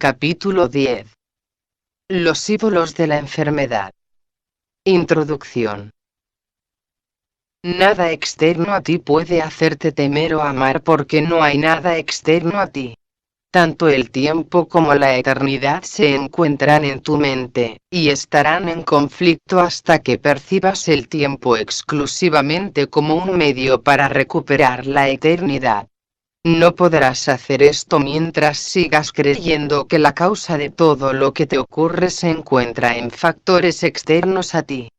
Capítulo 10. Los ídolos de la enfermedad. Introducción. Nada externo a ti puede hacerte temer o amar porque no hay nada externo a ti. Tanto el tiempo como la eternidad se encuentran en tu mente, y estarán en conflicto hasta que percibas el tiempo exclusivamente como un medio para recuperar la eternidad. No podrás hacer esto mientras sigas creyendo que la causa de todo lo que te ocurre se encuentra en factores externos a ti.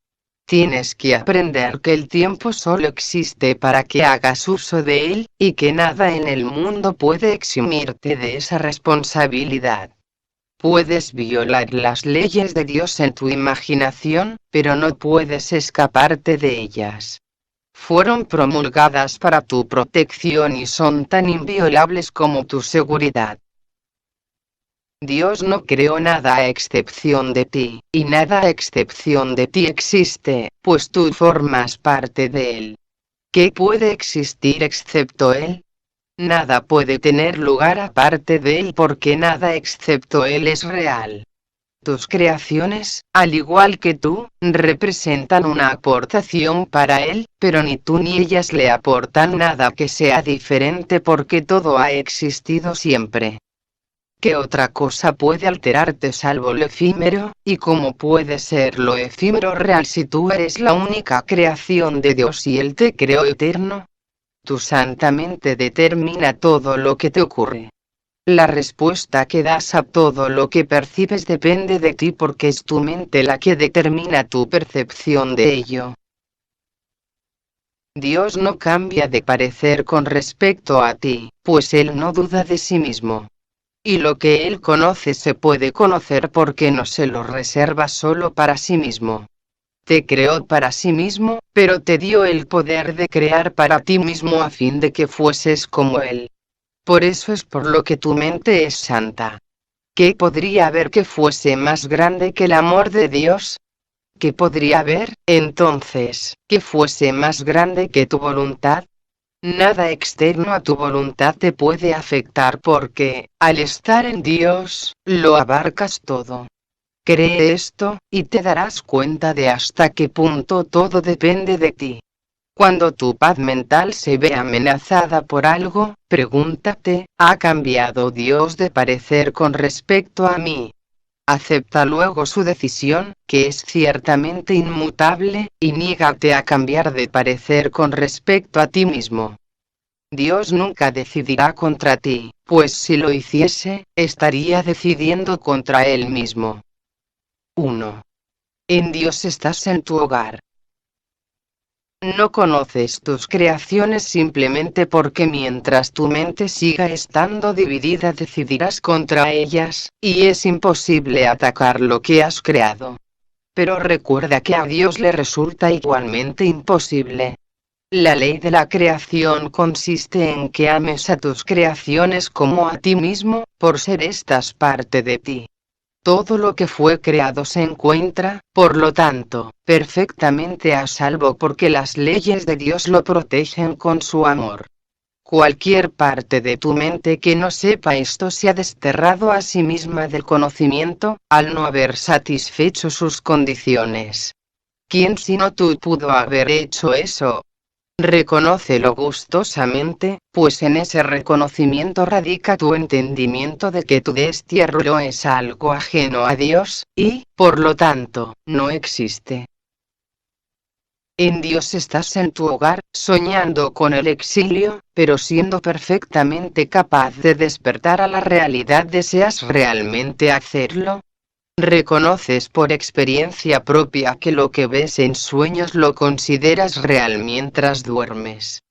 Tienes que aprender que el tiempo solo existe para que hagas uso de él, y que nada en el mundo puede eximirte de esa responsabilidad. Puedes violar las leyes de Dios en tu imaginación, pero no puedes escaparte de ellas. Fueron promulgadas para tu protección y son tan inviolables como tu seguridad. Dios no creó nada a excepción de ti, y nada a excepción de ti existe, pues tú formas parte de él. ¿Qué puede existir excepto él? Nada puede tener lugar aparte de él porque nada excepto él es real. Tus creaciones, al igual que tú, representan una aportación para él, pero ni tú ni ellas le aportan nada que sea diferente porque todo ha existido siempre. ¿Qué otra cosa puede alterarte salvo lo efímero? ¿Y cómo puede ser lo efímero real si tú eres la única creación de Dios y Él te creó eterno? Tu santa mente determina todo lo que te ocurre. La respuesta que das a todo lo que percibes depende de ti porque es tu mente la que determina tu percepción de ello. Dios no cambia de parecer con respecto a ti, pues Él no duda de sí mismo. Y lo que Él conoce se puede conocer porque no se lo reserva solo para sí mismo. Te creó para sí mismo, pero te dio el poder de crear para ti mismo a fin de que fueses como Él. Por eso es por lo que tu mente es santa. ¿Qué podría haber que fuese más grande que el amor de Dios? ¿Qué podría haber, entonces, que fuese más grande que tu voluntad? Nada externo a tu voluntad te puede afectar porque, al estar en Dios, lo abarcas todo. Cree esto, y te darás cuenta de hasta qué punto todo depende de ti. Cuando tu paz mental se ve amenazada por algo, pregúntate, ¿ha cambiado Dios de parecer con respecto a mí? Acepta luego su decisión, que es ciertamente inmutable, y niégate a cambiar de parecer con respecto a ti mismo. Dios nunca decidirá contra ti, pues si lo hiciese, estaría decidiendo contra él mismo. 1. En Dios estás en tu hogar. No conoces tus creaciones simplemente porque mientras tu mente siga estando dividida decidirás contra ellas, y es imposible atacar lo que has creado. Pero recuerda que a Dios le resulta igualmente imposible. La ley de la creación consiste en que ames a tus creaciones como a ti mismo, por ser estas parte de ti. Todo lo que fue creado se encuentra, por lo tanto, perfectamente a salvo porque las leyes de Dios lo protegen con su amor. Cualquier parte de tu mente que no sepa esto se ha desterrado a sí misma del conocimiento, al no haber satisfecho sus condiciones. ¿Quién sino tú pudo haber hecho eso? Reconócelo gustosamente, pues en ese reconocimiento radica tu entendimiento de que tu destierro es algo ajeno a Dios, y, por lo tanto, no existe. En Dios estás en tu hogar, soñando con el exilio, pero siendo perfectamente capaz de despertar a la realidad. ¿Deseas realmente hacerlo? ¿Reconoces por experiencia propia que lo que ves en sueños lo consideras real mientras duermes?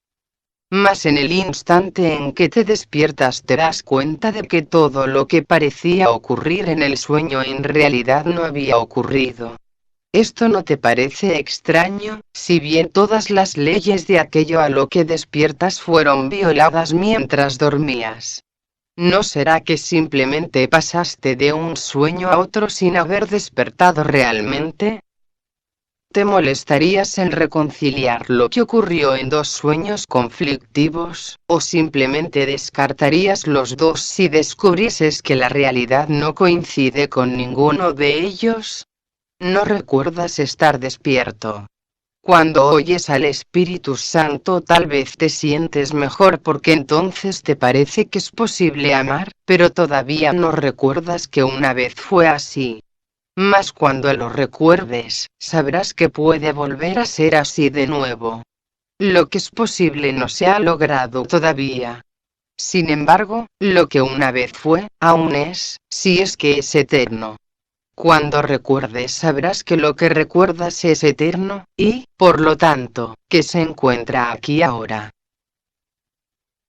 Mas en el instante en que te despiertas te das cuenta de que todo lo que parecía ocurrir en el sueño en realidad no había ocurrido. ¿Esto no te parece extraño, si bien todas las leyes de aquello a lo que despiertas fueron violadas mientras dormías? ¿No será que simplemente pasaste de un sueño a otro sin haber despertado realmente? ¿Te molestarías en reconciliar lo que ocurrió en dos sueños conflictivos, o simplemente descartarías los dos si descubrieses que la realidad no coincide con ninguno de ellos? ¿No recuerdas estar despierto? Cuando oyes al Espíritu Santo tal vez te sientes mejor porque entonces te parece que es posible amar, pero todavía no recuerdas que una vez fue así. Mas cuando lo recuerdes, sabrás que puede volver a ser así de nuevo. Lo que es posible no se ha logrado todavía. Sin embargo, lo que una vez fue, aún es, si es que es eterno. Cuando recuerdes sabrás que lo que recuerdas es eterno, y, por lo tanto, que se encuentra aquí ahora.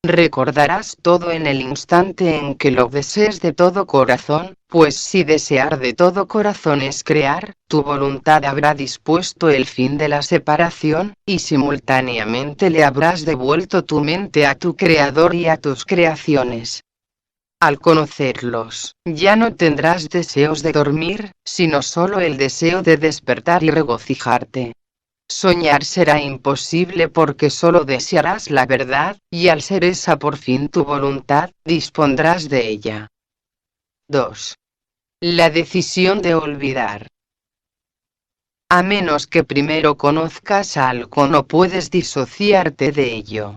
Recordarás todo en el instante en que lo desees de todo corazón, pues si desear de todo corazón es crear, tu voluntad habrá dispuesto el fin de la separación, y simultáneamente le habrás devuelto tu mente a tu Creador y a tus creaciones. Al conocerlos, ya no tendrás deseos de dormir, sino solo el deseo de despertar y regocijarte. Soñar será imposible porque solo desearás la verdad, y al ser esa por fin tu voluntad, dispondrás de ella. 2. La decisión de olvidar. A menos que primero conozcas algo no puedes disociarte de ello.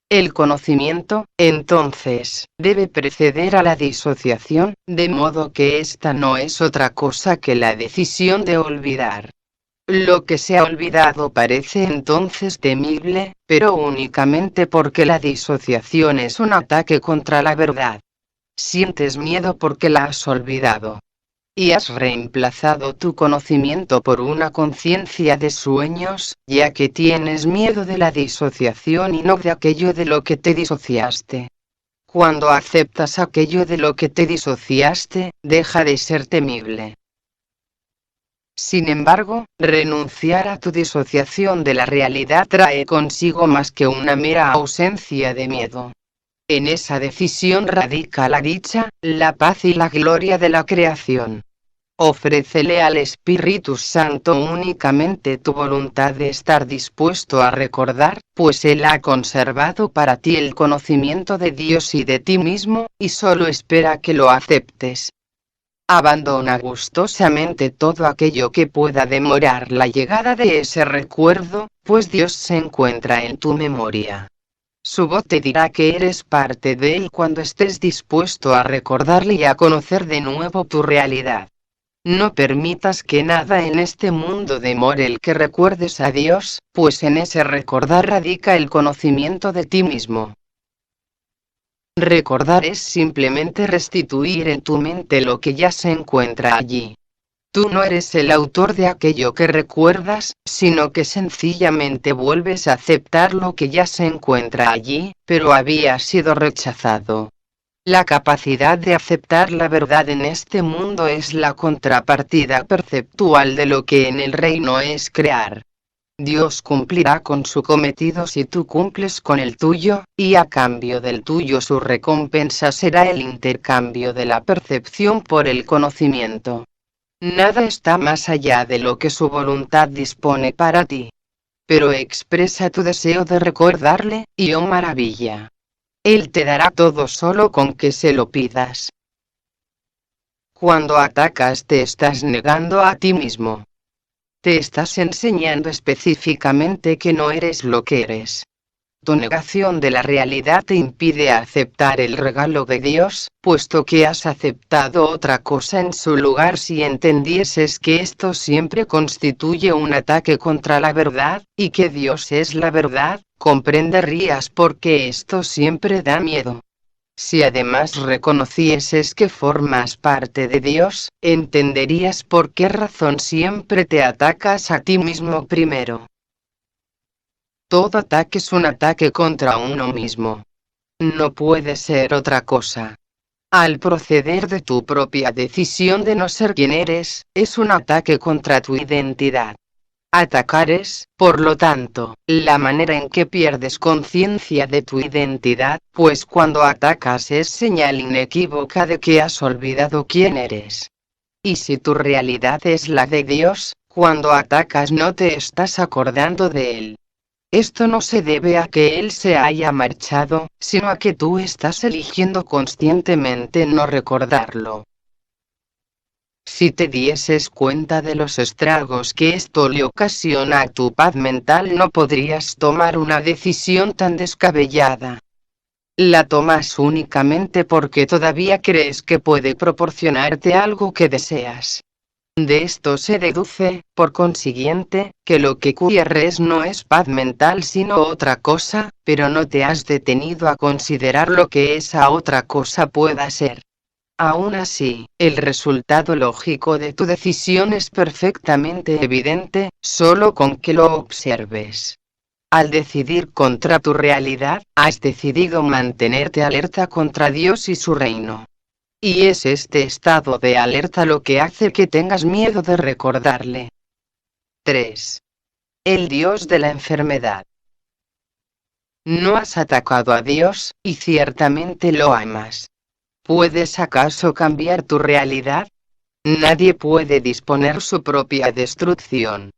El conocimiento, entonces, debe preceder a la disociación, de modo que esta no es otra cosa que la decisión de olvidar. Lo que se ha olvidado parece entonces temible, pero únicamente porque la disociación es un ataque contra la verdad. Sientes miedo porque la has olvidado. Y has reemplazado tu conocimiento por una conciencia de sueños, ya que tienes miedo de la disociación y no de aquello de lo que te disociaste. Cuando aceptas aquello de lo que te disociaste, deja de ser temible. Sin embargo, renunciar a tu disociación de la realidad trae consigo más que una mera ausencia de miedo. En esa decisión radica la dicha, la paz y la gloria de la creación. Ofrécele al Espíritu Santo únicamente tu voluntad de estar dispuesto a recordar, pues Él ha conservado para ti el conocimiento de Dios y de ti mismo, y solo espera que lo aceptes. Abandona gustosamente todo aquello que pueda demorar la llegada de ese recuerdo, pues Dios se encuentra en tu memoria. Su voz te dirá que eres parte de Él cuando estés dispuesto a recordarle y a conocer de nuevo tu realidad. No permitas que nada en este mundo demore el que recuerdes a Dios, pues en ese recordar radica el conocimiento de ti mismo. Recordar es simplemente restituir en tu mente lo que ya se encuentra allí. Tú no eres el autor de aquello que recuerdas, sino que sencillamente vuelves a aceptar lo que ya se encuentra allí, pero había sido rechazado. La capacidad de aceptar la verdad en este mundo es la contrapartida perceptual de lo que en el reino es crear. Dios cumplirá con su cometido si tú cumples con el tuyo, y a cambio del tuyo su recompensa será el intercambio de la percepción por el conocimiento. Nada está más allá de lo que su voluntad dispone para ti. Pero expresa tu deseo de recordarle, y oh maravilla. Él te dará todo solo con que se lo pidas. Cuando atacas te estás negando a ti mismo. Te estás enseñando específicamente que no eres lo que eres. Tu negación de la realidad te impide aceptar el regalo de Dios, puesto que has aceptado otra cosa en su lugar. Si entendieses que esto siempre constituye un ataque contra la verdad, y que Dios es la verdad, comprenderías por qué esto siempre da miedo. Si además reconocieses que formas parte de Dios, entenderías por qué razón siempre te atacas a ti mismo primero. Todo ataque es un ataque contra uno mismo. No puede ser otra cosa. Al proceder de tu propia decisión de no ser quien eres, es un ataque contra tu identidad. Atacar es, por lo tanto, la manera en que pierdes conciencia de tu identidad, pues cuando atacas es señal inequívoca de que has olvidado quién eres. Y si tu realidad es la de Dios, Cuando atacas no te estás acordando de él. Esto no se debe a que él se haya marchado, sino a que tú estás eligiendo conscientemente no recordarlo. Si te dieses cuenta de los estragos que esto le ocasiona a tu paz mental, no podrías tomar una decisión tan descabellada. La tomas únicamente porque todavía crees que puede proporcionarte algo que deseas. De esto se deduce, por consiguiente, que lo que quieres no es paz mental sino otra cosa, pero no te has detenido a considerar lo que esa otra cosa pueda ser. Aún así, el resultado lógico de tu decisión es perfectamente evidente, solo con que lo observes. Al decidir contra tu realidad, has decidido mantenerte alerta contra Dios y su reino. Y es este estado de alerta lo que hace que tengas miedo de recordarle. 3. El Dios de la enfermedad. No has atacado a Dios, y ciertamente lo amas. ¿Puedes acaso cambiar tu realidad? Nadie puede disponer su propia destrucción.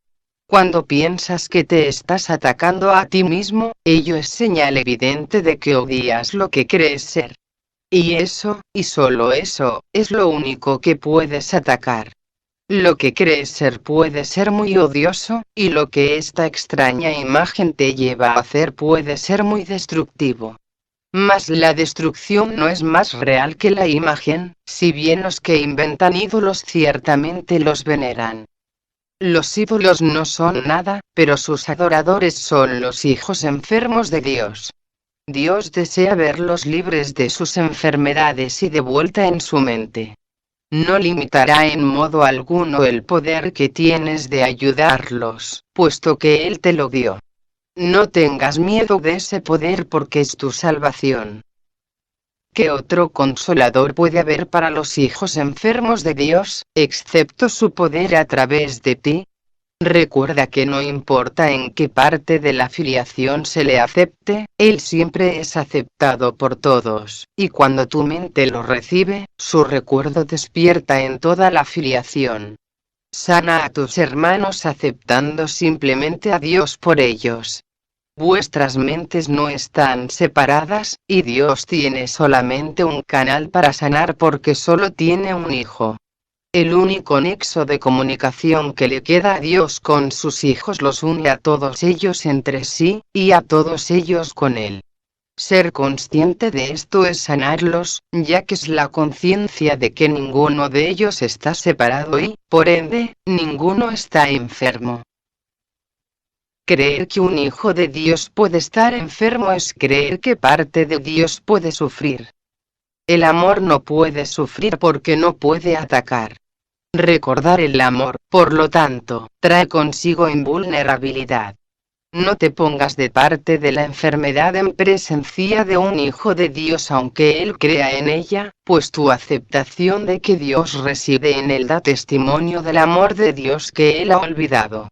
Cuando piensas que te estás atacando a ti mismo, ello es señal evidente de que odias lo que crees ser. Y eso, y solo eso, es lo único que puedes atacar. Lo que crees ser puede ser muy odioso, y lo que esta extraña imagen te lleva a hacer puede ser muy destructivo. Mas la destrucción no es más real que la imagen, si bien los que inventan ídolos ciertamente los veneran. Los ídolos no son nada, pero sus adoradores son los hijos enfermos de Dios. Dios desea verlos libres de sus enfermedades y de vuelta en su mente. No limitará en modo alguno el poder que tienes de ayudarlos, puesto que Él te lo dio. No tengas miedo de ese poder porque es tu salvación. ¿Qué otro consolador puede haber para los hijos enfermos de Dios, excepto su poder a través de ti? Recuerda que no importa en qué parte de la filiación se le acepte, Él siempre es aceptado por todos, y cuando tu mente lo recibe, su recuerdo despierta en toda la filiación. Sana a tus hermanos aceptando simplemente a Dios por ellos. Vuestras mentes no están separadas, y Dios tiene solamente un canal para sanar porque solo tiene un hijo. El único nexo de comunicación que le queda a Dios con sus hijos los une a todos ellos entre sí, y a todos ellos con Él. Ser consciente de esto es sanarlos, ya que es la conciencia de que ninguno de ellos está separado y, por ende, ninguno está enfermo. Creer que un hijo de Dios puede estar enfermo es creer que parte de Dios puede sufrir. El amor no puede sufrir porque no puede atacar. Recordar el amor, por lo tanto, trae consigo invulnerabilidad. No te pongas de parte de la enfermedad en presencia de un hijo de Dios aunque él crea en ella, pues tu aceptación de que Dios reside en él da testimonio del amor de Dios que él ha olvidado.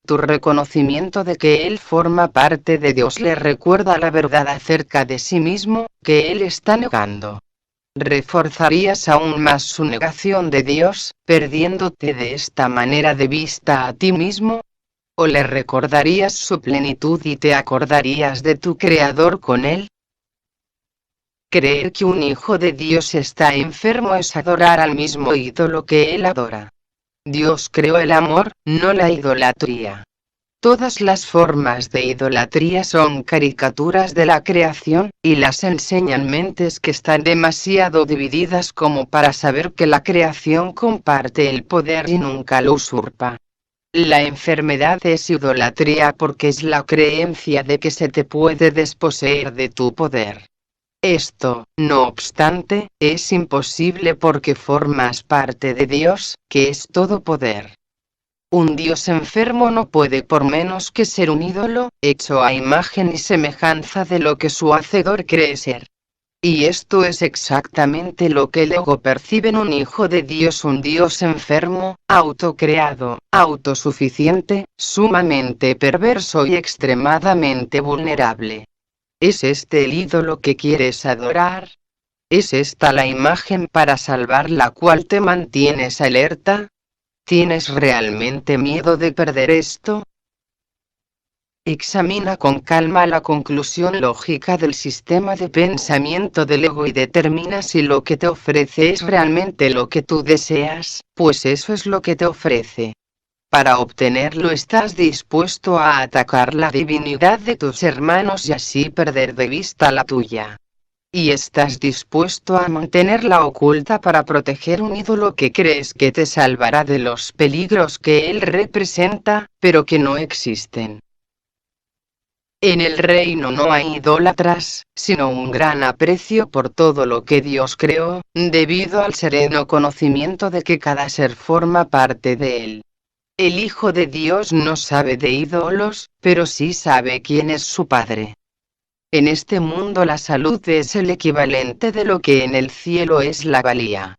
Tu reconocimiento de que él forma parte de Dios le recuerda la verdad acerca de sí mismo, que él está negando. ¿Reforzarías aún más su negación de Dios, perdiéndote de esta manera de vista a ti mismo? ¿O le recordarías su plenitud y te acordarías de tu Creador con él? Creer que un hijo de Dios está enfermo es adorar al mismo ídolo que él adora. Dios creó el amor, no la idolatría. Todas las formas de idolatría son caricaturas de la creación, y las enseñan mentes que están demasiado divididas como para saber que la creación comparte el poder y nunca lo usurpa. La enfermedad es idolatría porque es la creencia de que se te puede desposeer de tu poder. Esto, no obstante, es imposible porque formas parte de Dios, que es todo poder. Un Dios enfermo no puede por menos que ser un ídolo, hecho a imagen y semejanza de lo que su hacedor cree ser. Y esto es exactamente lo que luego percibe en un hijo de Dios, un Dios enfermo, autocreado, autosuficiente, sumamente perverso y extremadamente vulnerable. ¿Es este el ídolo que quieres adorar? ¿Es esta la imagen para salvar la cual te mantienes alerta? ¿Tienes realmente miedo de perder esto? Examina con calma la conclusión lógica del sistema de pensamiento del ego y determina si lo que te ofrece es realmente lo que tú deseas, pues eso es lo que te ofrece. Para obtenerlo estás dispuesto a atacar la divinidad de tus hermanos y así perder de vista la tuya. Y estás dispuesto a mantenerla oculta para proteger un ídolo que crees que te salvará de los peligros que él representa, pero que no existen. En el reino no hay idólatras, sino un gran aprecio por todo lo que Dios creó, debido al sereno conocimiento de que cada ser forma parte de él. El Hijo de Dios no sabe de ídolos, pero sí sabe quién es su Padre. En este mundo la salud es el equivalente de lo que en el cielo es la valía.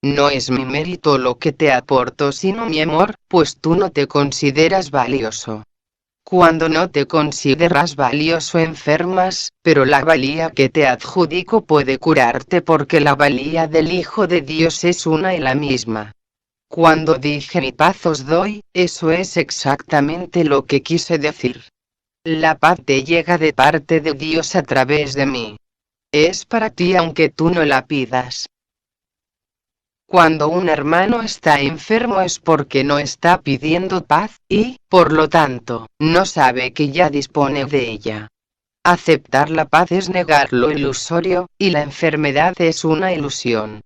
No es mi mérito lo que te aporto sino mi amor, pues tú no te consideras valioso. Cuando no te consideras valioso enfermas, pero la valía que te adjudico puede curarte porque la valía del Hijo de Dios es una y la misma. Cuando dije mi paz os doy, eso es exactamente lo que quise decir. La paz te llega de parte de Dios a través de mí. Es para ti aunque tú no la pidas. Cuando un hermano está enfermo es porque no está pidiendo paz, y, por lo tanto, no sabe que ya dispone de ella. Aceptar la paz es negar lo ilusorio, y la enfermedad es una ilusión.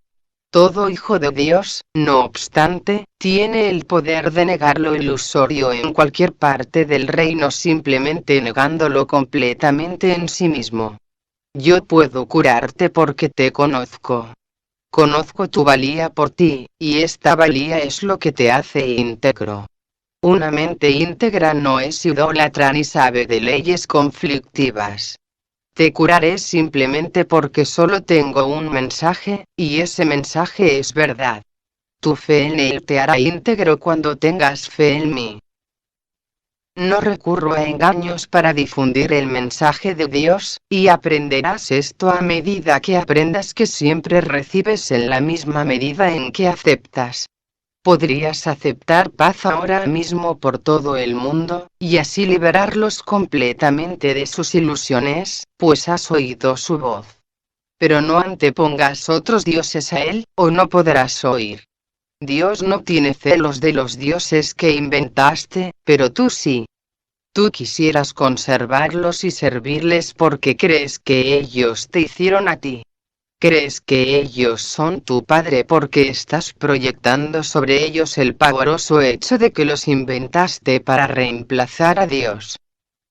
Todo hijo de Dios, no obstante, tiene el poder de negar lo ilusorio en cualquier parte del reino simplemente negándolo completamente en sí mismo. Yo puedo curarte porque te conozco. Conozco tu valía por ti, y esta valía es lo que te hace íntegro. Una mente íntegra no es idólatra ni sabe de leyes conflictivas. Te curaré simplemente porque solo tengo un mensaje, y ese mensaje es verdad. Tu fe en él te hará íntegro cuando tengas fe en mí. No recurro a engaños para difundir el mensaje de Dios, y aprenderás esto a medida que aprendas que siempre recibes en la misma medida en que aceptas. Podrías aceptar paz ahora mismo por todo el mundo, y así liberarlos completamente de sus ilusiones, pues has oído su voz. Pero no antepongas otros dioses a él, o no podrás oír. Dios no tiene celos de los dioses que inventaste, pero tú sí. Tú quisieras conservarlos y servirles porque crees que ellos te hicieron a ti. Crees que ellos son tu padre porque estás proyectando sobre ellos el pavoroso hecho de que los inventaste para reemplazar a Dios.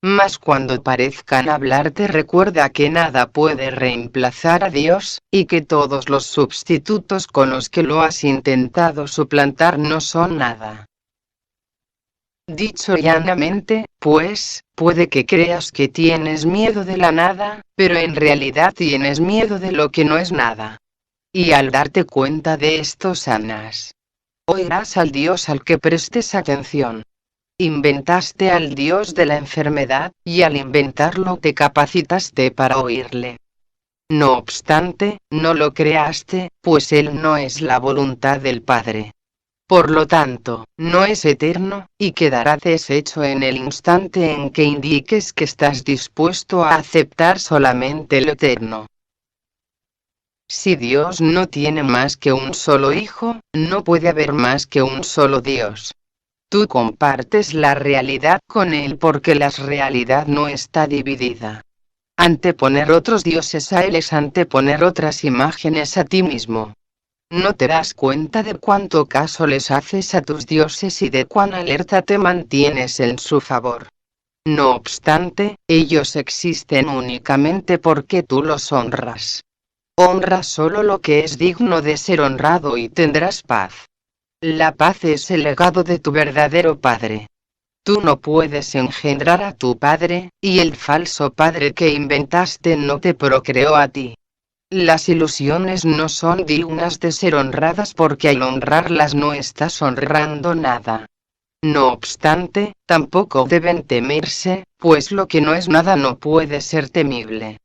Mas cuando parezcan hablarte recuerda que nada puede reemplazar a Dios, y que todos los sustitutos con los que lo has intentado suplantar no son nada. Dicho llanamente, pues, puede que creas que tienes miedo de la nada, pero en realidad tienes miedo de lo que no es nada. Y al darte cuenta de esto sanas. Oirás al Dios al que prestes atención. Inventaste al Dios de la enfermedad, y al inventarlo te capacitaste para oírle. No obstante, no lo creaste, pues Él no es la voluntad del Padre. Por lo tanto, no es eterno, y quedará deshecho en el instante en que indiques que estás dispuesto a aceptar solamente lo eterno. Si Dios no tiene más que un solo hijo, no puede haber más que un solo Dios. Tú compartes la realidad con Él porque la realidad no está dividida. Anteponer otros dioses a Él es anteponer otras imágenes a ti mismo. No te das cuenta de cuánto caso les haces a tus dioses y de cuán alerta te mantienes en su favor. No obstante, ellos existen únicamente porque tú los honras. Honra solo lo que es digno de ser honrado y tendrás paz. La paz es el legado de tu verdadero Padre. Tú no puedes engendrar a tu Padre, y el falso Padre que inventaste no te procreó a ti. Las ilusiones no son dignas de ser honradas porque al honrarlas no estás honrando nada. No obstante, tampoco deben temerse, pues lo que no es nada no puede ser temible.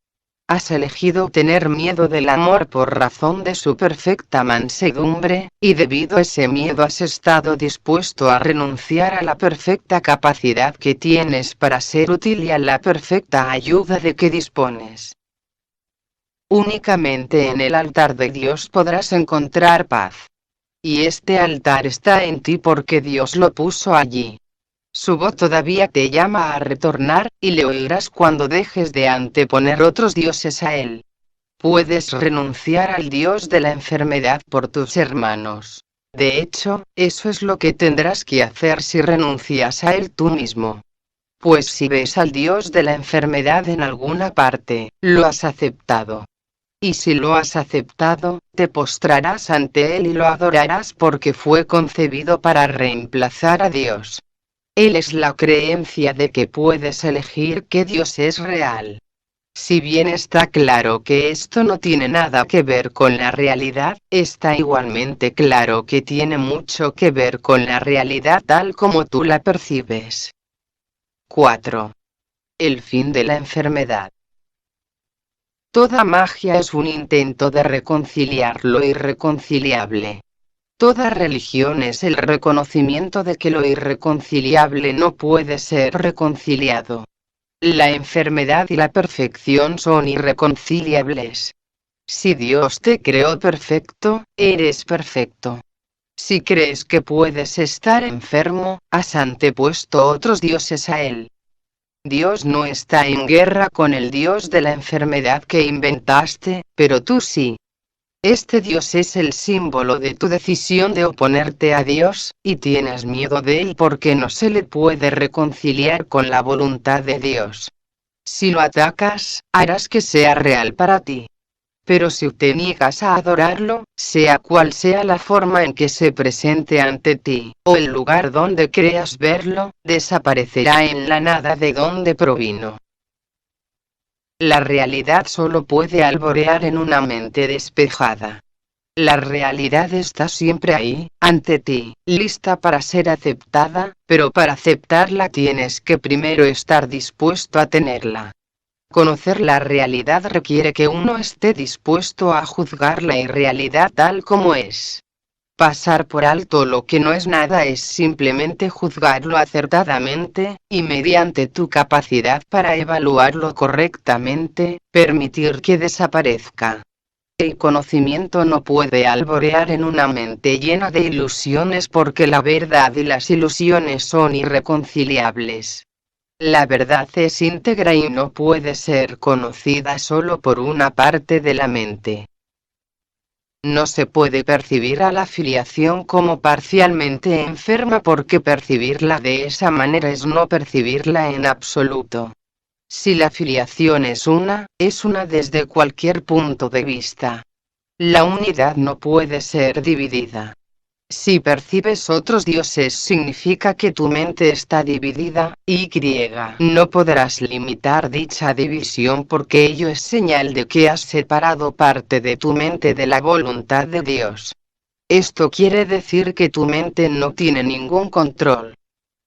Has elegido tener miedo del amor por razón de su perfecta mansedumbre, y debido a ese miedo has estado dispuesto a renunciar a la perfecta capacidad que tienes para ser útil y a la perfecta ayuda de que dispones. Únicamente en el altar de Dios podrás encontrar paz. Y este altar está en ti porque Dios lo puso allí. Su voz todavía te llama a retornar, y le oirás cuando dejes de anteponer otros dioses a él. Puedes renunciar al dios de la enfermedad por tus hermanos. De hecho, eso es lo que tendrás que hacer si renuncias a él tú mismo. Pues si ves al dios de la enfermedad en alguna parte, lo has aceptado. Y si lo has aceptado, te postrarás ante él y lo adorarás porque fue concebido para reemplazar a Dios. Él es la creencia de que puedes elegir qué Dios es real. Si bien está claro que esto no tiene nada que ver con la realidad, está igualmente claro que tiene mucho que ver con la realidad tal como tú la percibes. 4. El fin de la enfermedad. Toda magia es un intento de reconciliar lo irreconciliable. Toda religión es el reconocimiento de que lo irreconciliable no puede ser reconciliado. La enfermedad y la perfección son irreconciliables. Si Dios te creó perfecto, eres perfecto. Si crees que puedes estar enfermo, has antepuesto otros dioses a él. Dios no está en guerra con el Dios de la enfermedad que inventaste, pero tú sí. Este Dios es el símbolo de tu decisión de oponerte a Dios, y tienes miedo de él porque no se le puede reconciliar con la voluntad de Dios. Si lo atacas, harás que sea real para ti. Pero si te niegas a adorarlo, sea cual sea la forma en que se presente ante ti, o el lugar donde creas verlo, desaparecerá en la nada de donde provino. La realidad solo puede alborear en una mente despejada. La realidad está siempre ahí, ante ti, lista para ser aceptada, pero para aceptarla tienes que primero estar dispuesto a tenerla. Conocer la realidad requiere que uno esté dispuesto a juzgar la irrealidad tal como es. Pasar por alto lo que no es nada es simplemente juzgarlo acertadamente, y mediante tu capacidad para evaluarlo correctamente, permitir que desaparezca. El conocimiento no puede alborear en una mente llena de ilusiones porque la verdad y las ilusiones son irreconciliables. La verdad es íntegra y no puede ser conocida solo por una parte de la mente. No se puede percibir a la filiación como parcialmente enferma porque percibirla de esa manera es no percibirla en absoluto. Si la filiación es una desde cualquier punto de vista. La unidad no puede ser dividida. Si percibes otros dioses significa que tu mente está dividida, y no podrás limitar dicha división porque ello es señal de que has separado parte de tu mente de la voluntad de Dios. Esto quiere decir que tu mente no tiene ningún control.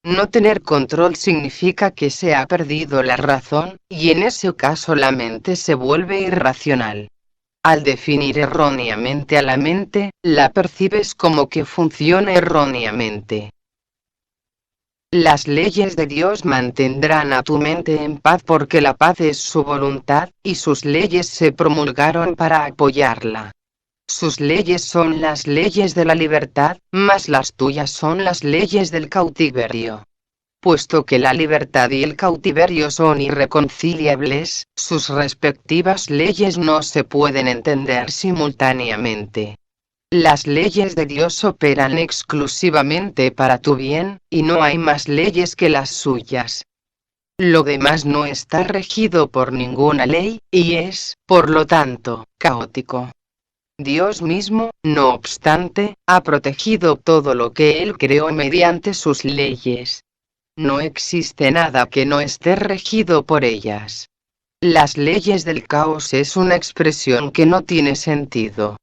No tener control significa que se ha perdido la razón, y en ese caso la mente se vuelve irracional. Al definir erróneamente a la mente, la percibes como que funciona erróneamente. Las leyes de Dios mantendrán a tu mente en paz porque la paz es su voluntad, y sus leyes se promulgaron para apoyarla. Sus leyes son las leyes de la libertad, mas las tuyas son las leyes del cautiverio. Puesto que la libertad y el cautiverio son irreconciliables, sus respectivas leyes no se pueden entender simultáneamente. Las leyes de Dios operan exclusivamente para tu bien, y no hay más leyes que las suyas. Lo demás no está regido por ninguna ley, y es, por lo tanto, caótico. Dios mismo, no obstante, ha protegido todo lo que Él creó mediante sus leyes. No existe nada que no esté regido por ellas. Las leyes del caos es una expresión que no tiene sentido.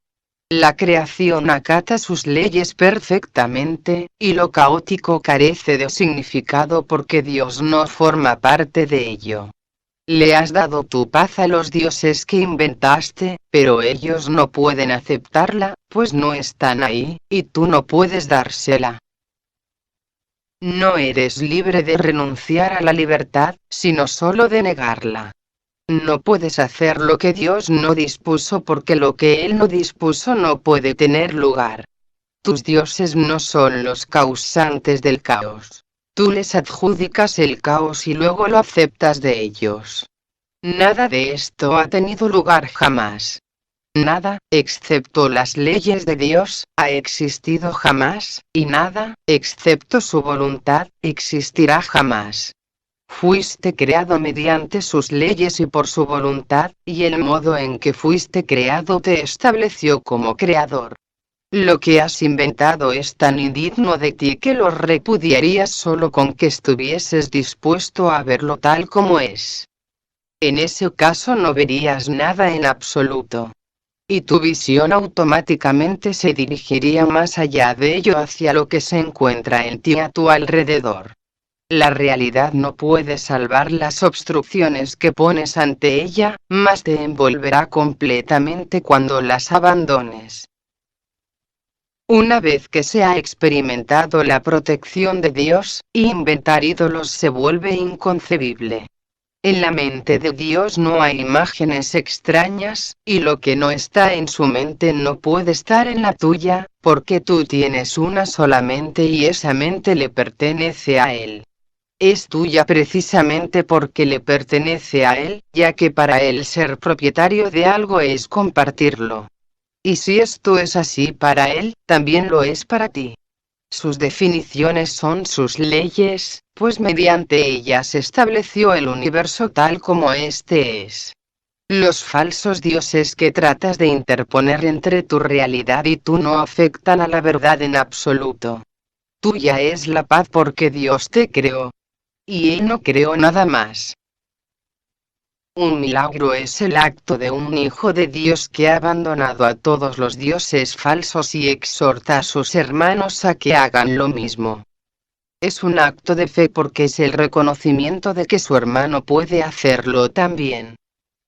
La creación acata sus leyes perfectamente, y lo caótico carece de significado porque Dios no forma parte de ello. Le has dado tu paz a los dioses que inventaste, pero ellos no pueden aceptarla, pues no están ahí, y tú no puedes dársela. No eres libre de renunciar a la libertad, sino solo de negarla. No puedes hacer lo que Dios no dispuso porque lo que Él no dispuso no puede tener lugar. Tus dioses no son los causantes del caos. Tú les adjudicas el caos y luego lo aceptas de ellos. Nada de esto ha tenido lugar jamás. Nada, excepto las leyes de Dios, ha existido jamás, y nada, excepto su voluntad, existirá jamás. Fuiste creado mediante sus leyes y por su voluntad, y el modo en que fuiste creado te estableció como creador. Lo que has inventado es tan indigno de ti que lo repudiarías solo con que estuvieses dispuesto a verlo tal como es. En ese caso no verías nada en absoluto. Y tu visión automáticamente se dirigiría más allá de ello hacia lo que se encuentra en ti a tu alrededor. La realidad no puede salvar las obstrucciones que pones ante ella, mas te envolverá completamente cuando las abandones. Una vez que se ha experimentado la protección de Dios, inventar ídolos se vuelve inconcebible. En la mente de Dios no hay imágenes extrañas, y lo que no está en su mente no puede estar en la tuya, porque tú tienes una sola mente y esa mente le pertenece a Él. Es tuya precisamente porque le pertenece a Él, ya que para Él ser propietario de algo es compartirlo. Y si esto es así para Él, también lo es para ti. Sus definiciones son sus leyes, pues mediante ellas estableció el universo tal como éste es. Los falsos dioses que tratas de interponer entre tu realidad y tú no afectan a la verdad en absoluto. Tuya es la paz porque Dios te creó. Y Él no creó nada más. Un milagro es el acto de un hijo de Dios que ha abandonado a todos los dioses falsos y exhorta a sus hermanos a que hagan lo mismo. Es un acto de fe porque es el reconocimiento de que su hermano puede hacerlo también.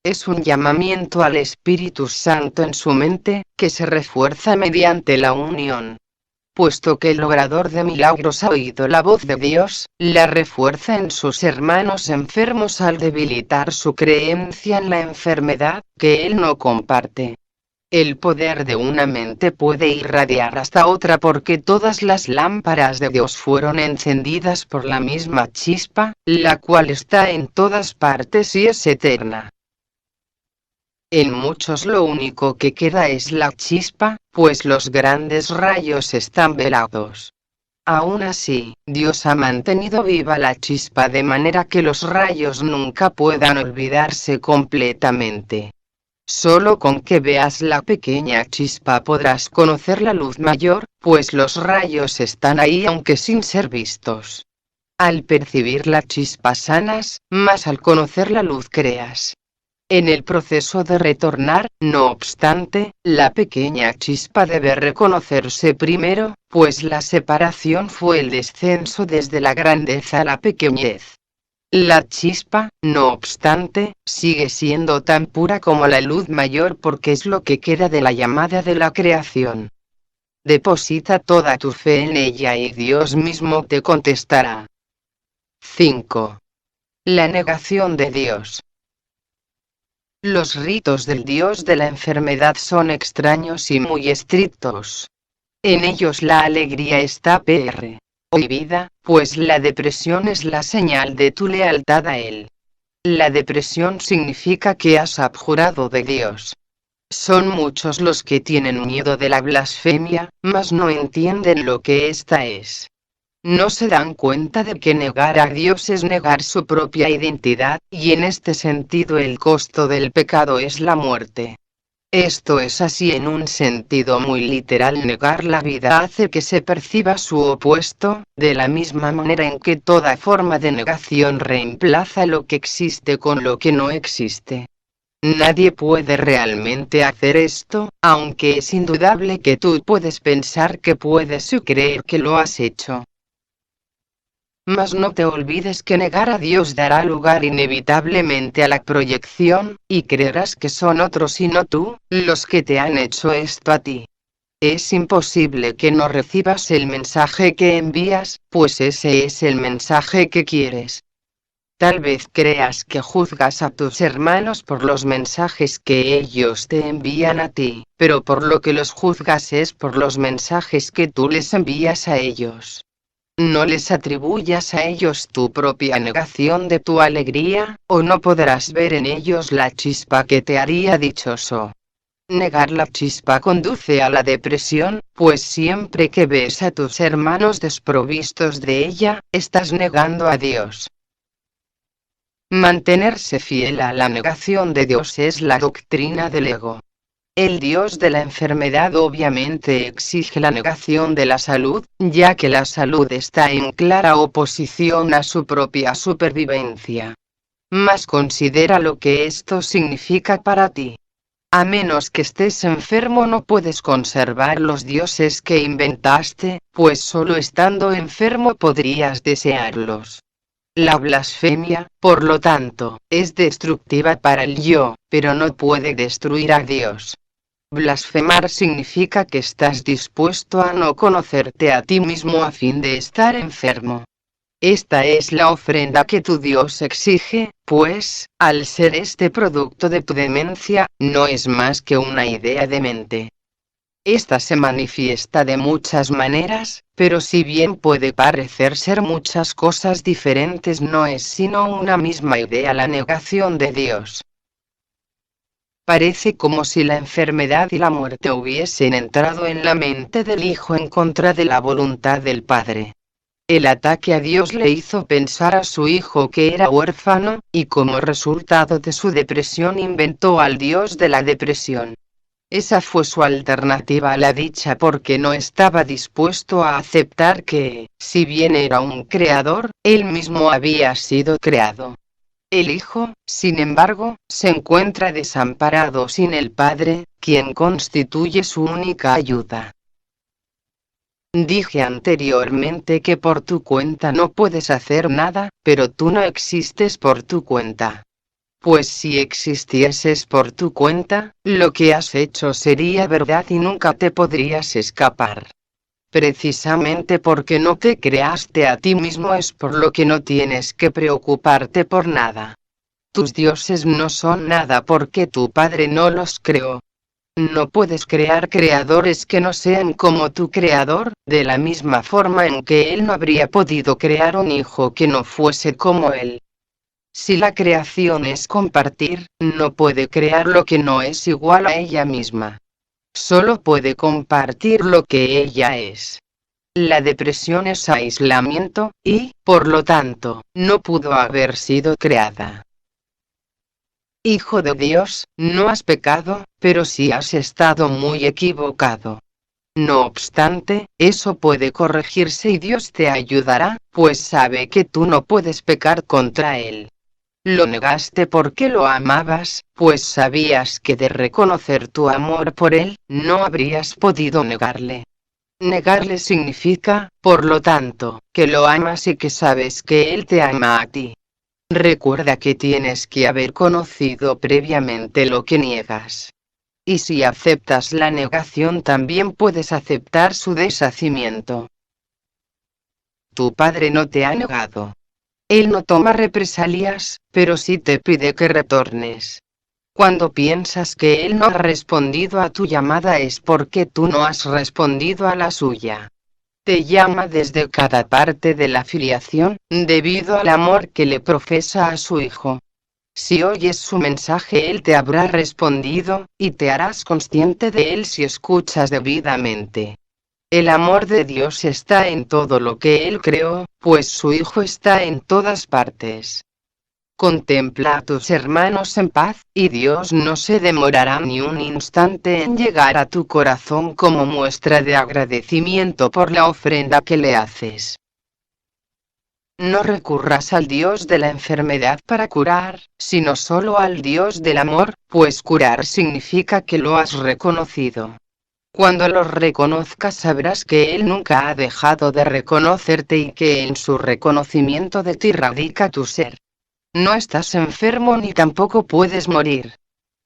Es un llamamiento al Espíritu Santo en su mente, que se refuerza mediante la unión. Puesto que el obrador de milagros ha oído la voz de Dios, la refuerza en sus hermanos enfermos al debilitar su creencia en la enfermedad, que él no comparte. El poder de una mente puede irradiar hasta otra porque todas las lámparas de Dios fueron encendidas por la misma chispa, la cual está en todas partes y es eterna. En muchos lo único que queda es la chispa, pues los grandes rayos están velados. Aún así, Dios ha mantenido viva la chispa de manera que los rayos nunca puedan olvidarse completamente. Solo con que veas la pequeña chispa podrás conocer la luz mayor, pues los rayos están ahí aunque sin ser vistos. Al percibir la chispa sanas, más al conocer la luz creas. En el proceso de retornar, no obstante, la pequeña chispa debe reconocerse primero, pues la separación fue el descenso desde la grandeza a la pequeñez. La chispa, no obstante, sigue siendo tan pura como la luz mayor porque es lo que queda de la llamada de la creación. Deposita toda tu fe en ella y Dios mismo te contestará. 5. La negación de Dios. Los ritos del dios de la enfermedad son extraños y muy estrictos. En ellos la alegría está prohibida, pues la depresión es la señal de tu lealtad a él. La depresión significa que has abjurado de Dios. Son muchos los que tienen miedo de la blasfemia, mas no entienden lo que ésta es. No se dan cuenta de que negar a Dios es negar su propia identidad, y en este sentido el costo del pecado es la muerte. Esto es así en un sentido muy literal. Negar la vida hace que se perciba su opuesto, de la misma manera en que toda forma de negación reemplaza lo que existe con lo que no existe. Nadie puede realmente hacer esto, aunque es indudable que tú puedes pensar que puedes o creer que lo has hecho. Mas no te olvides que negar a Dios dará lugar inevitablemente a la proyección, y creerás que son otros y no tú, los que te han hecho esto a ti. Es imposible que no recibas el mensaje que envías, pues ese es el mensaje que quieres. Tal vez creas que juzgas a tus hermanos por los mensajes que ellos te envían a ti, pero por lo que los juzgas es por los mensajes que tú les envías a ellos. No les atribuyas a ellos tu propia negación de tu alegría, o no podrás ver en ellos la chispa que te haría dichoso. Negar la chispa conduce a la depresión, pues siempre que ves a tus hermanos desprovistos de ella, estás negando a Dios. Mantenerse fiel a la negación de Dios es la doctrina del ego. El Dios de la enfermedad obviamente exige la negación de la salud, ya que la salud está en clara oposición a su propia supervivencia. Mas considera lo que esto significa para ti. A menos que estés enfermo no puedes conservar los dioses que inventaste, pues solo estando enfermo podrías desearlos. La blasfemia, por lo tanto, es destructiva para el yo, pero no puede destruir a Dios. Blasfemar significa que estás dispuesto a no conocerte a ti mismo a fin de estar enfermo. Esta es la ofrenda que tu Dios exige, pues, al ser este producto de tu demencia, no es más que una idea de mente. Esta se manifiesta de muchas maneras, pero si bien puede parecer ser muchas cosas diferentes, no es sino una misma idea: la negación de Dios. Parece como si la enfermedad y la muerte hubiesen entrado en la mente del Hijo en contra de la voluntad del Padre. El ataque a Dios le hizo pensar a su hijo que era huérfano, y como resultado de su depresión inventó al Dios de la depresión. Esa fue su alternativa a la dicha, porque no estaba dispuesto a aceptar que, si bien era un creador, él mismo había sido creado. El Hijo, sin embargo, se encuentra desamparado sin el Padre, quien constituye su única ayuda. Dije anteriormente que por tu cuenta no puedes hacer nada, pero tú no existes por tu cuenta. Pues si existieses por tu cuenta, lo que has hecho sería verdad y nunca te podrías escapar. Precisamente porque no te creaste a ti mismo es por lo que no tienes que preocuparte por nada. Tus dioses no son nada porque tu Padre no los creó. No puedes crear creadores que no sean como tu creador, de la misma forma en que él no habría podido crear un hijo que no fuese como él. Si la creación es compartir, no puede crear lo que no es igual a ella misma. Solo puede compartir lo que ella es. La depresión es aislamiento, y, por lo tanto, no pudo haber sido creada. Hijo de Dios, no has pecado, pero sí has estado muy equivocado. No obstante, eso puede corregirse y Dios te ayudará, pues sabe que tú no puedes pecar contra Él. Lo negaste porque lo amabas, pues sabías que de reconocer tu amor por Él, no habrías podido negarle. Negarle significa, por lo tanto, que lo amas y que sabes que Él te ama a ti. Recuerda que tienes que haber conocido previamente lo que niegas. Y si aceptas la negación también puedes aceptar su deshacimiento. Tu Padre no te ha negado. Él no toma represalias, pero sí te pide que retornes. Cuando piensas que Él no ha respondido a tu llamada es porque tú no has respondido a la suya. Te llama desde cada parte de la filiación, debido al amor que le profesa a su Hijo. Si oyes su mensaje Él te habrá respondido, y te harás consciente de Él si escuchas debidamente. El amor de Dios está en todo lo que Él creó, pues su Hijo está en todas partes. Contempla a tus hermanos en paz, y Dios no se demorará ni un instante en llegar a tu corazón como muestra de agradecimiento por la ofrenda que le haces. No recurras al Dios de la enfermedad para curar, sino solo al Dios del amor, pues curar significa que lo has reconocido. Cuando los reconozcas sabrás que Él nunca ha dejado de reconocerte y que en su reconocimiento de ti radica tu ser. No estás enfermo ni tampoco puedes morir.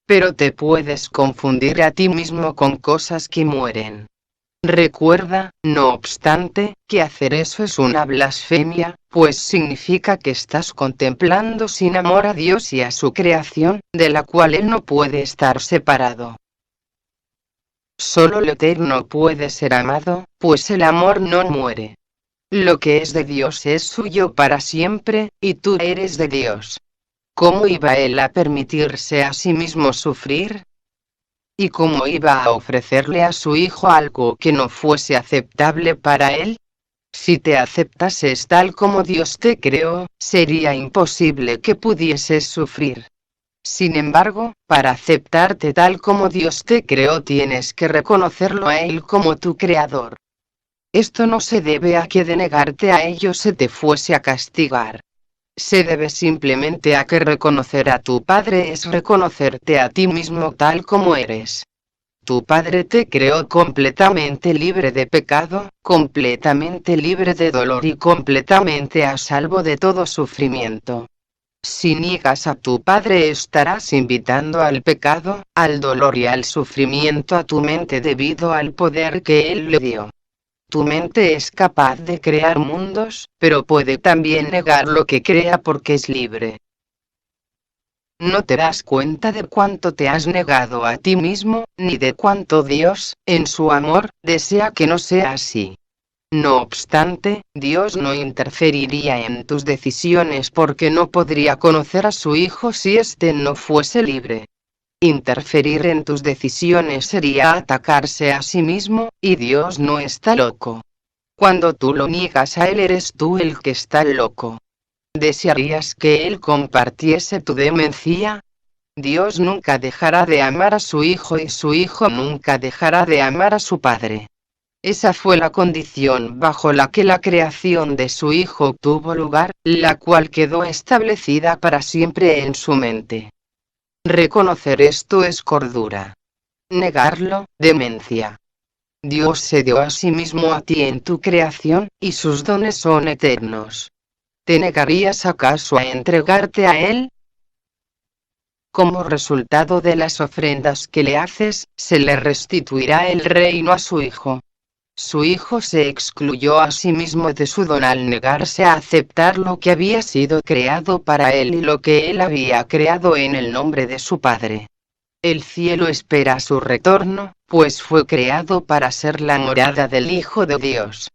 Pero te puedes confundir a ti mismo con cosas que mueren. Recuerda, no obstante, que hacer eso es una blasfemia, pues significa que estás contemplando sin amor a Dios y a su creación, de la cual Él no puede estar separado. Solo lo eterno puede ser amado, pues el amor no muere. Lo que es de Dios es suyo para siempre, y tú eres de Dios. ¿Cómo iba Él a permitirse a sí mismo sufrir? ¿Y cómo iba a ofrecerle a su Hijo algo que no fuese aceptable para Él? Si te aceptases tal como Dios te creó, sería imposible que pudieses sufrir. Sin embargo, para aceptarte tal como Dios te creó tienes que reconocerlo a Él como tu creador. Esto no se debe a que de negarte a ello se te fuese a castigar. Se debe simplemente a que reconocer a tu Padre es reconocerte a ti mismo tal como eres. Tu Padre te creó completamente libre de pecado, completamente libre de dolor y completamente a salvo de todo sufrimiento. Si niegas a tu Padre estarás invitando al pecado, al dolor y al sufrimiento a tu mente debido al poder que Él le dio. Tu mente es capaz de crear mundos, pero puede también negar lo que crea porque es libre. No te das cuenta de cuánto te has negado a ti mismo, ni de cuánto Dios, en su amor, desea que no sea así. No obstante, Dios no interferiría en tus decisiones porque no podría conocer a su Hijo si éste no fuese libre. Interferir en tus decisiones sería atacarse a sí mismo, y Dios no está loco. Cuando tú lo niegas a Él eres tú el que está loco. ¿Desearías que Él compartiese tu demencia? Dios nunca dejará de amar a su Hijo y su Hijo nunca dejará de amar a su Padre. Esa fue la condición bajo la que la creación de su Hijo tuvo lugar, la cual quedó establecida para siempre en su mente. Reconocer esto es cordura. Negarlo, demencia. Dios se dio a sí mismo a ti en tu creación, y sus dones son eternos. ¿Te negarías acaso a entregarte a Él? Como resultado de las ofrendas que le haces, se le restituirá el reino a su Hijo. Su Hijo se excluyó a sí mismo de su don al negarse a aceptar lo que había sido creado para Él y lo que Él había creado en el nombre de su Padre. El cielo espera su retorno, pues fue creado para ser la morada del Hijo de Dios.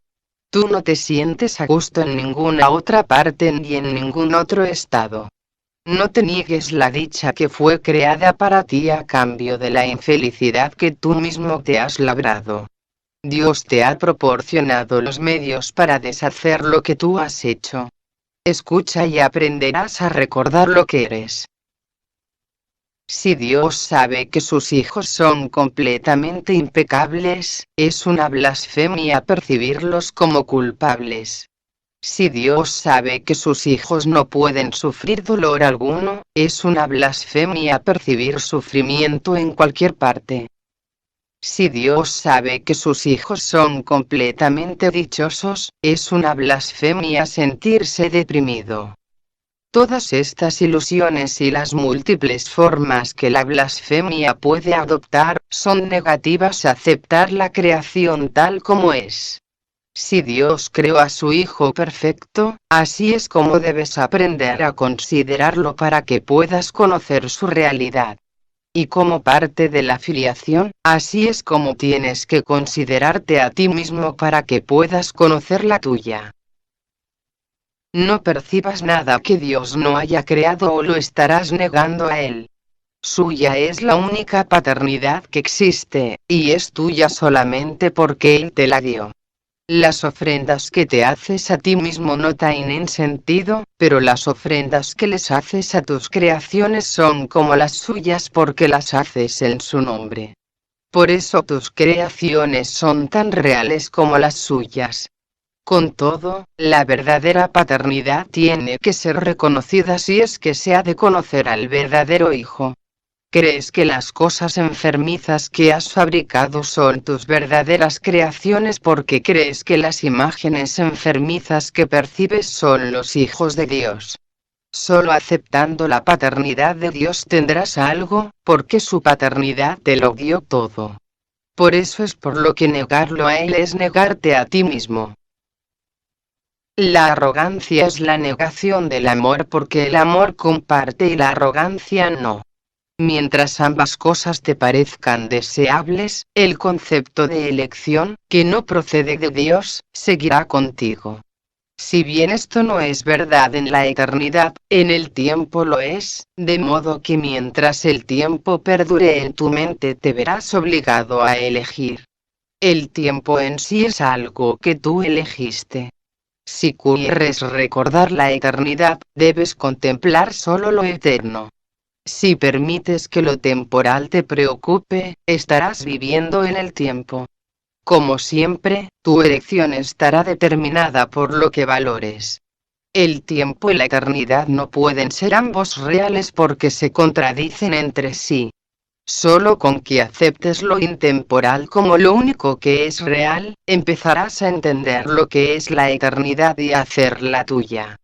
Tú no te sientes a gusto en ninguna otra parte ni en ningún otro estado. No te niegues la dicha que fue creada para ti a cambio de la infelicidad que tú mismo te has labrado. Dios te ha proporcionado los medios para deshacer lo que tú has hecho. Escucha y aprenderás a recordar lo que eres. Si Dios sabe que sus hijos son completamente impecables, es una blasfemia percibirlos como culpables. Si Dios sabe que sus hijos no pueden sufrir dolor alguno, es una blasfemia percibir sufrimiento en cualquier parte. Si Dios sabe que sus hijos son completamente dichosos, es una blasfemia sentirse deprimido. Todas estas ilusiones y las múltiples formas que la blasfemia puede adoptar, son negativas a aceptar la creación tal como es. Si Dios creó a su Hijo perfecto, así es como debes aprender a considerarlo para que puedas conocer su realidad. Y como parte de la filiación, así es como tienes que considerarte a ti mismo para que puedas conocer la tuya. No percibas nada que Dios no haya creado o lo estarás negando a Él. Suya es la única paternidad que existe, y es tuya solamente porque Él te la dio. Las ofrendas que te haces a ti mismo no tienen sentido, pero las ofrendas que les haces a tus creaciones son como las suyas porque las haces en su nombre. Por eso tus creaciones son tan reales como las suyas. Con todo, la verdadera paternidad tiene que ser reconocida si es que se ha de conocer al verdadero Hijo. Crees que las cosas enfermizas que has fabricado son tus verdaderas creaciones porque crees que las imágenes enfermizas que percibes son los hijos de Dios. Solo aceptando la paternidad de Dios tendrás algo, porque su paternidad te lo dio todo. Por eso es por lo que negarlo a Él es negarte a ti mismo. La arrogancia es la negación del amor porque el amor comparte y la arrogancia no. Mientras ambas cosas te parezcan deseables, el concepto de elección, que no procede de Dios, seguirá contigo. Si bien esto no es verdad en la eternidad, en el tiempo lo es, de modo que mientras el tiempo perdure en tu mente te verás obligado a elegir. El tiempo en sí es algo que tú elegiste. Si quieres recordar la eternidad, debes contemplar solo lo eterno. Si permites que lo temporal te preocupe, estarás viviendo en el tiempo. Como siempre, tu elección estará determinada por lo que valores. El tiempo y la eternidad no pueden ser ambos reales porque se contradicen entre sí. Solo con que aceptes lo intemporal como lo único que es real, empezarás a entender lo que es la eternidad y a hacerla tuya.